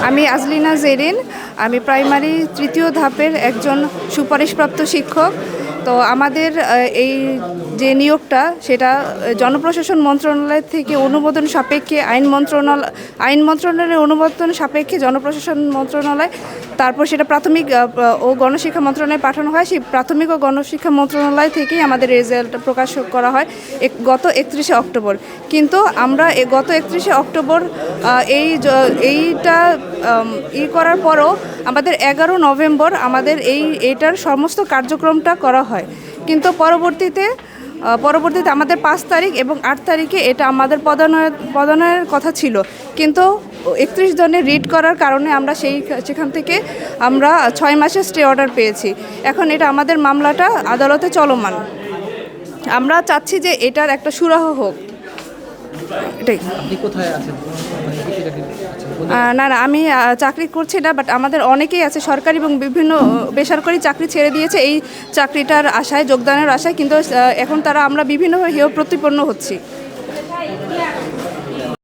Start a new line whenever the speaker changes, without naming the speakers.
আমি আজলিনা জেরিন। আমি প্রাইমারি তৃতীয় ধাপের একজন সুপারিশপ্রাপ্ত শিক্ষক। তো আমাদের এই যে নিয়োগটা সেটা জনপ্রশাসন মন্ত্রণালয় থেকে অনুমোদন সাপেক্ষে আইন মন্ত্রণালয়ের অনুমোদন সাপেক্ষে জনপ্রশাসন মন্ত্রণালয়, তারপর সেটা প্রাথমিক ও গণশিক্ষা মন্ত্রণালয়ে পাঠানো হয়। সেই প্রাথমিক ও গণশিক্ষা মন্ত্রণালয় থেকেই আমাদের রেজাল্ট প্রকাশ করা হয় গত 31শে অক্টোবর। কিন্তু আমরা গত 31শে অক্টোবর এইটা করার পরও আমাদের 11 নভেম্বর আমাদের এইটার সমস্ত কার্যক্রমটা করা হয়। কিন্তু পরবর্তীতে আমাদের 5 তারিখ এবং 8 তারিখে এটা আমাদের পদায়নের কথা ছিল, কিন্তু 31 জনের রিড করার কারণে আমরা সেখান থেকে আমরা 6 মাসের স্টে অর্ডার পেয়েছি। এখন এটা আমাদের মামলাটা আদালতে চলমান। আমরা চাচ্ছি যে এটার একটা সুরাহা হোক। এটাই।
আপনি কোথায় আছেন?
না, আমি চাকরি করছি না, বাট আমাদের অনেকেই আছে সরকারি এবং বিভিন্ন বেসরকারি চাকরি ছেড়ে দিয়েছে এই চাকরিটার আশায়, যোগদানের আশায়, কিন্তু এখন আমরা বিভিন্নভাবে হেয় প্রতিপন্ন হচ্ছি।